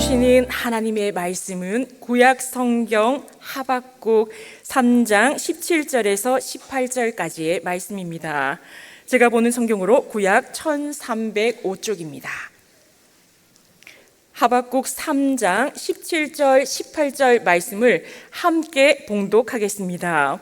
주시는 하나님의 말씀은 구약 성경 하박국 3장 17절에서 18절까지의 말씀입니다. 제가 보는 성경으로 구약 1305쪽입니다. 하박국 3장 17절 18절 말씀을 함께 봉독하겠습니다.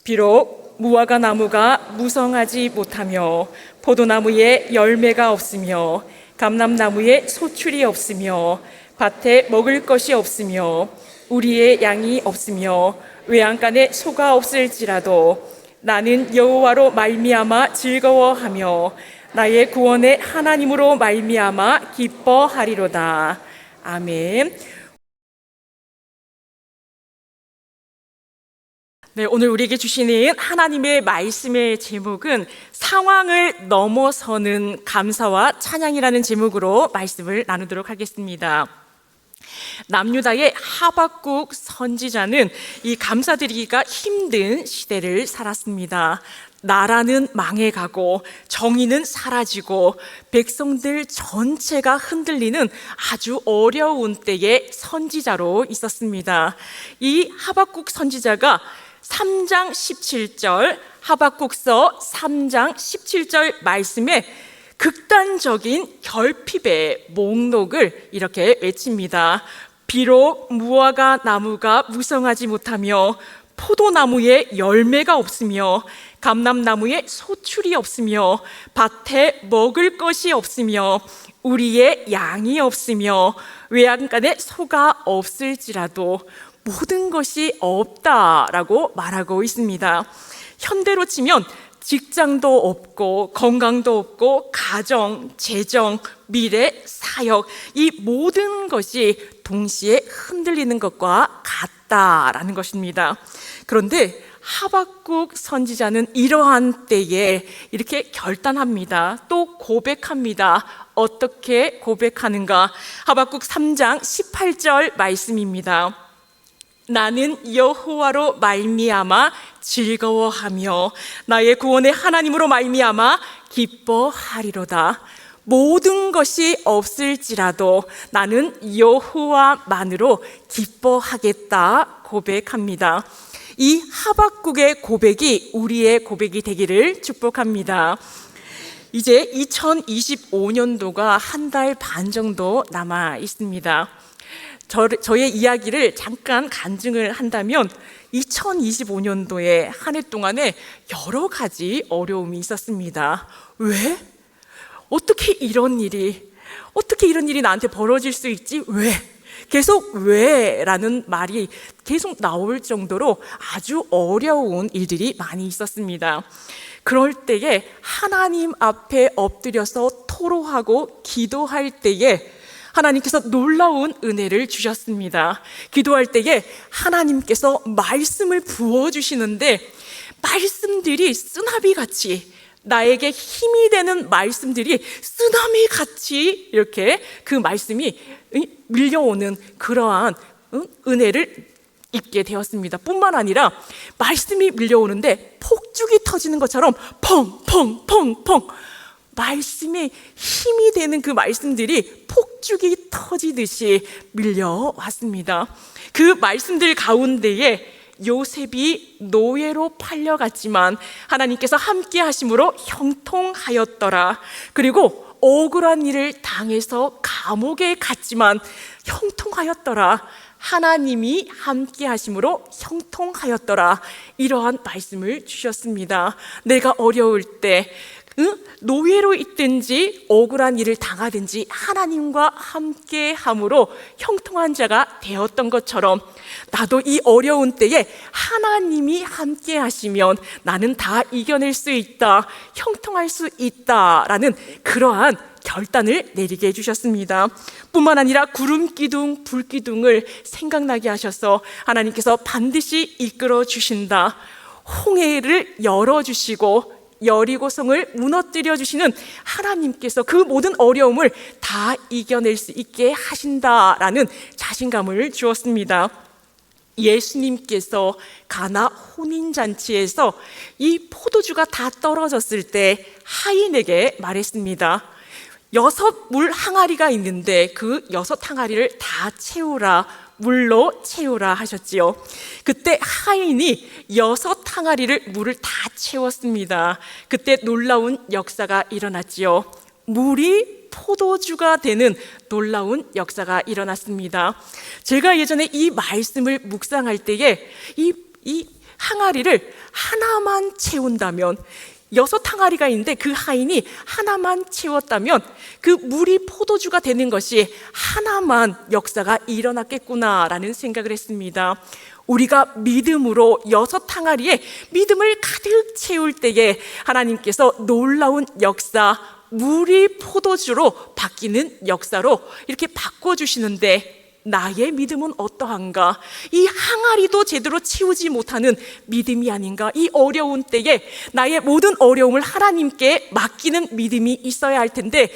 비록 무화과 나무가 무성하지 못하며 포도나무에 열매가 없으며 감람나무에 소출이 없으며 밭에 먹을 것이 없으며 우리의 양이 없으며 외양간에 소가 없을지라도 나는 여호와로 말미암아 즐거워하며 나의 구원의 하나님으로 말미암아 기뻐하리로다. 아멘. 네, 오늘 우리에게 주시는 하나님의 말씀의 제목은 상황을 넘어서는 감사와 찬양이라는 제목으로 말씀을 나누도록 하겠습니다. 남유다의 하박국 선지자는 이 감사드리기가 힘든 시대를 살았습니다. 나라는 망해가고 정의는 사라지고 백성들 전체가 흔들리는 아주 어려운 때의 선지자로 있었습니다. 이 하박국 선지자가 3장 17절 하박국서 3장 17절 말씀에 극단적인 결핍의 목록을 이렇게 외칩니다. 비록 무화과 나무가 무성하지 못하며 포도나무에 열매가 없으며 감람나무에 소출이 없으며 밭에 먹을 것이 없으며 우리의 양이 없으며 외양간에 소가 없을지라도 모든 것이 없다라고 말하고 있습니다. 현대로 치면 직장도 없고 건강도 없고 가정, 재정, 미래, 사역 이 모든 것이 동시에 흔들리는 것과 같다라는 것입니다. 그런데 하박국 선지자는 이러한 때에 이렇게 결단합니다. 또 고백합니다. 어떻게 고백하는가? 하박국 3장 18절 말씀입니다. 나는 여호와로 말미암아 즐거워하며 나의 구원의 하나님으로 말미암아 기뻐하리로다. 모든 것이 없을지라도 나는 여호와만으로 기뻐하겠다 고백합니다. 이 하박국의 고백이 우리의 고백이 되기를 축복합니다. 이제 2025년도가 한 달 반 정도 남아 있습니다. 저의 이야기를 잠깐 간증을 한다면 2025년도에 한 해 동안에 여러 가지 어려움이 있었습니다. 왜? 어떻게 이런 일이 나한테 벌어질 수 있지? 왜? 계속 왜? 라는 말이 계속 나올 정도로 아주 어려운 일들이 많이 있었습니다. 그럴 때에 하나님 앞에 엎드려서 토로하고 기도할 때에 하나님께서 놀라운 은혜를 주셨습니다. 기도할 때에 하나님께서 말씀을 부어주시는데 말씀들이 쓰나미같이 나에게 힘이 되는 말씀들이 쓰나미같이 이렇게 그 말씀이 밀려오는 그러한 은혜를 입게 되었습니다. 뿐만 아니라 말씀이 밀려오는데 폭죽이 터지는 것처럼 펑펑펑펑 말씀에 힘이 되는 그 말씀들이 폭죽이 터지듯이 밀려왔습니다. 그 말씀들 가운데에 요셉이 노예로 팔려갔지만 하나님께서 함께 하심으로 형통하였더라. 그리고 억울한 일을 당해서 감옥에 갔지만 형통하였더라. 하나님이 함께 하심으로 형통하였더라. 이러한 말씀을 주셨습니다. 내가 어려울 때 노예로 있든지 억울한 일을 당하든지 하나님과 함께 함으로 형통한 자가 되었던 것처럼 나도 이 어려운 때에 하나님이 함께 하시면 나는 다 이겨낼 수 있다, 형통할 수 있다라는 그러한 결단을 내리게 해주셨습니다. 뿐만 아니라 구름기둥, 불기둥을 생각나게 하셔서 하나님께서 반드시 이끌어 주신다. 홍해를 열어주시고 여리고성을 무너뜨려 주시는 하나님께서 그 모든 어려움을 다 이겨낼 수 있게 하신다라는 자신감을 주었습니다. 예수님께서 가나 혼인잔치에서 이 포도주가 다 떨어졌을 때 하인에게 말했습니다. 6 물 항아리가 있는데 그 6 항아리를 다 채우라, 물로 채우라 하셨지요. 그때 하인이 6 항아리를 물을 다 채웠습니다. 그때 놀라운 역사가 일어났지요. 물이 포도주가 되는 놀라운 역사가 일어났습니다. 제가 예전에 이 말씀을 묵상할 때에 이 항아리를 하나만 채운다면, 6 항아리가 있는데 그 하인이 하나만 채웠다면 그 물이 포도주가 되는 것이 하나만 역사가 일어났겠구나라는 생각을 했습니다. 우리가 믿음으로 6 항아리에 믿음을 가득 채울 때에 하나님께서 놀라운 역사, 물이 포도주로 바뀌는 역사로 이렇게 바꿔주시는데, 나의 믿음은 어떠한가? 이 항아리도 제대로 채우지 못하는 믿음이 아닌가? 이 어려운 때에 나의 모든 어려움을 하나님께 맡기는 믿음이 있어야 할 텐데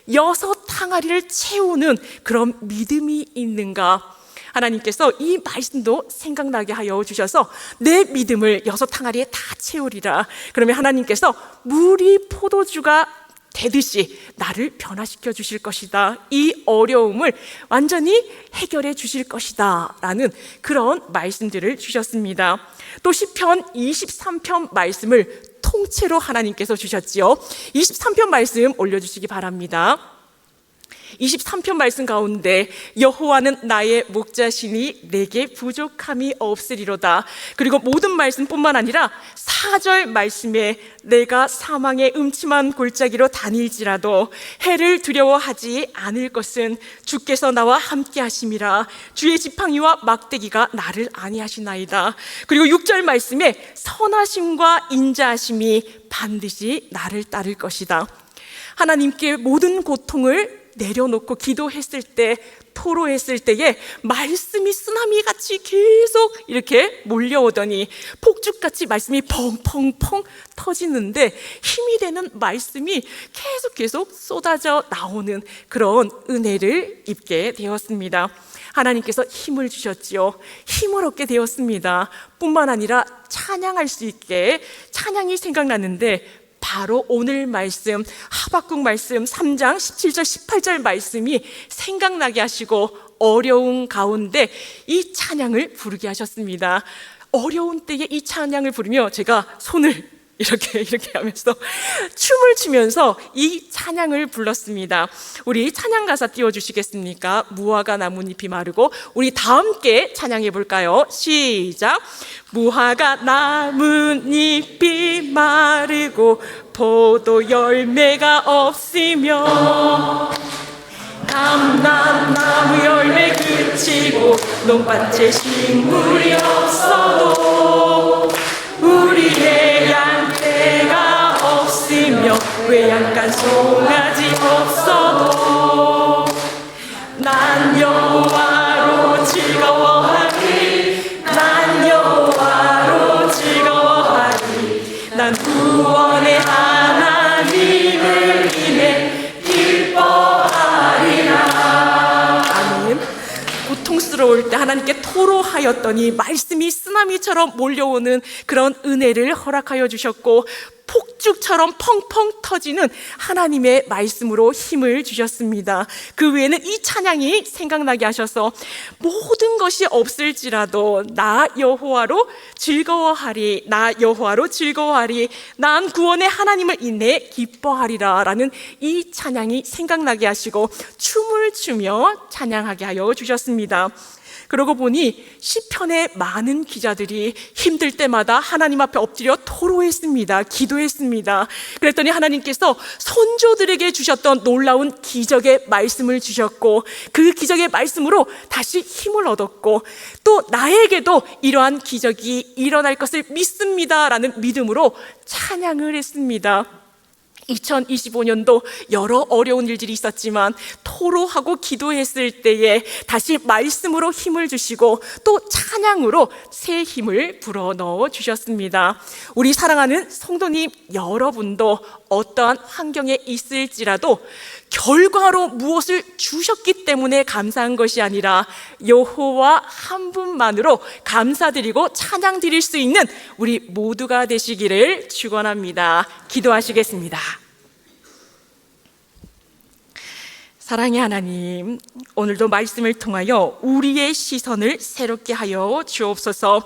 6 항아리를 채우는 그런 믿음이 있는가? 하나님께서 이 말씀도 생각나게 하여 주셔서 내 믿음을 6 항아리에 다 채우리라. 그러면 하나님께서 물이 포도주가 되듯이 나를 변화시켜 주실 것이다. 이 어려움을 완전히 해결해 주실 것이다 라는 그런 말씀들을 주셨습니다. 또 시편 23편 말씀을 통째로 하나님께서 주셨지요. 23편 말씀 올려주시기 바랍니다. 23편 말씀 가운데 여호와는 나의 목자시니 내게 부족함이 없으리로다. 그리고 모든 말씀뿐만 아니라 4절 말씀에 내가 사망의 음침한 골짜기로 다닐지라도 해를 두려워하지 않을 것은 주께서 나와 함께 하심이라. 주의 지팡이와 막대기가 나를 안위하시나이다. 그리고 6절 말씀에 선하심과 인자하심이 반드시 나를 따를 것이다. 하나님께 모든 고통을 내려놓고 기도했을 때, 토로했을 때에 말씀이 쓰나미같이 계속 이렇게 몰려오더니 폭죽같이 말씀이 펑펑펑 터지는데 힘이 되는 말씀이 계속 쏟아져 나오는 그런 은혜를 입게 되었습니다. 하나님께서 힘을 주셨지요. 힘을 얻게 되었습니다. 뿐만 아니라 찬양할 수 있게 찬양이 생각났는데, 바로 오늘 말씀 하박국 말씀 3장 17절 18절 말씀이 생각나게 하시고 어려운 가운데 이 찬양을 부르게 하셨습니다. 어려운 때에 이 찬양을 부르며 제가 손을 이렇게 하면서 춤을 추면서 이 찬양을 불렀습니다. 우리 찬양 가사 띄워주시겠습니까? 무화과 나뭇잎이 마르고. 우리 다 함께 찬양해 볼까요? 시작. 무화과 나뭇잎이 마르고 포도 열매가 없으며 감람나무 열매 그치고 논밭에 식물이 없어도 우리의 양떼가 없으며 외양간 송아지 없어도 난 여호와로 즐거워하리. 난 여호와로 즐거워하리. 난 구원의 하나님을 인해 기뻐하리라. 아멘. 고통스러울 때 하나님께 토로하였더니 말씀이 쓰나미처럼 몰려오는 그런 은혜를 허락하여 주셨고, 폭죽처럼 펑펑 터지는 하나님의 말씀으로 힘을 주셨습니다. 그 외에는 이 찬양이 생각나게 하셔서 모든 것이 없을지라도 나 여호와로 즐거워하리. 나 여호와로 즐거워하리. 난 구원의 하나님을 인해 기뻐하리라 라는 이 찬양이 생각나게 하시고 춤을 추며 찬양하게 하여 주셨습니다. 그러고 보니 시편의 많은 기자들이 힘들 때마다 하나님 앞에 엎드려 토로했습니다. 기도했습니다. 그랬더니 하나님께서 선조들에게 주셨던 놀라운 기적의 말씀을 주셨고, 그 기적의 말씀으로 다시 힘을 얻었고, 또 나에게도 이러한 기적이 일어날 것을 믿습니다라는 믿음으로 찬양을 했습니다. 2025년도 여러 어려운 일들이 있었지만 토로하고 기도했을 때에 다시 말씀으로 힘을 주시고 또 찬양으로 새 힘을 불어넣어 주셨습니다. 우리 사랑하는 성도님 여러분도 어떠한 환경에 있을지라도 결과로 무엇을 주셨기 때문에 감사한 것이 아니라 여호와 한 분만으로 감사드리고 찬양 드릴 수 있는 우리 모두가 되시기를 축원합니다. 기도하시겠습니다. 사랑의 하나님, 오늘도 말씀을 통하여 우리의 시선을 새롭게 하여 주옵소서.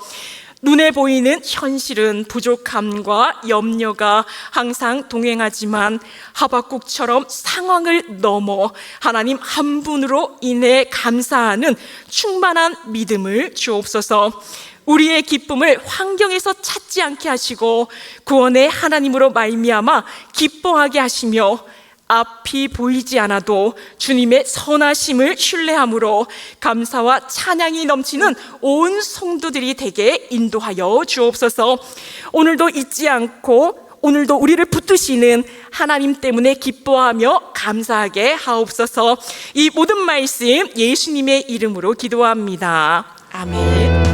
눈에 보이는 현실은 부족함과 염려가 항상 동행하지만 하박국처럼 상황을 넘어 하나님 한 분으로 인해 감사하는 충만한 믿음을 주옵소서. 우리의 기쁨을 환경에서 찾지 않게 하시고 구원의 하나님으로 말미암아 기뻐하게 하시며 앞이 보이지 않아도 주님의 선하심을 신뢰함으로 감사와 찬양이 넘치는 온 성도들이 되게 인도하여 주옵소서. 오늘도 잊지 않고 오늘도 우리를 붙드시는 하나님 때문에 기뻐하며 감사하게 하옵소서. 이 모든 말씀 예수님의 이름으로 기도합니다. 아멘.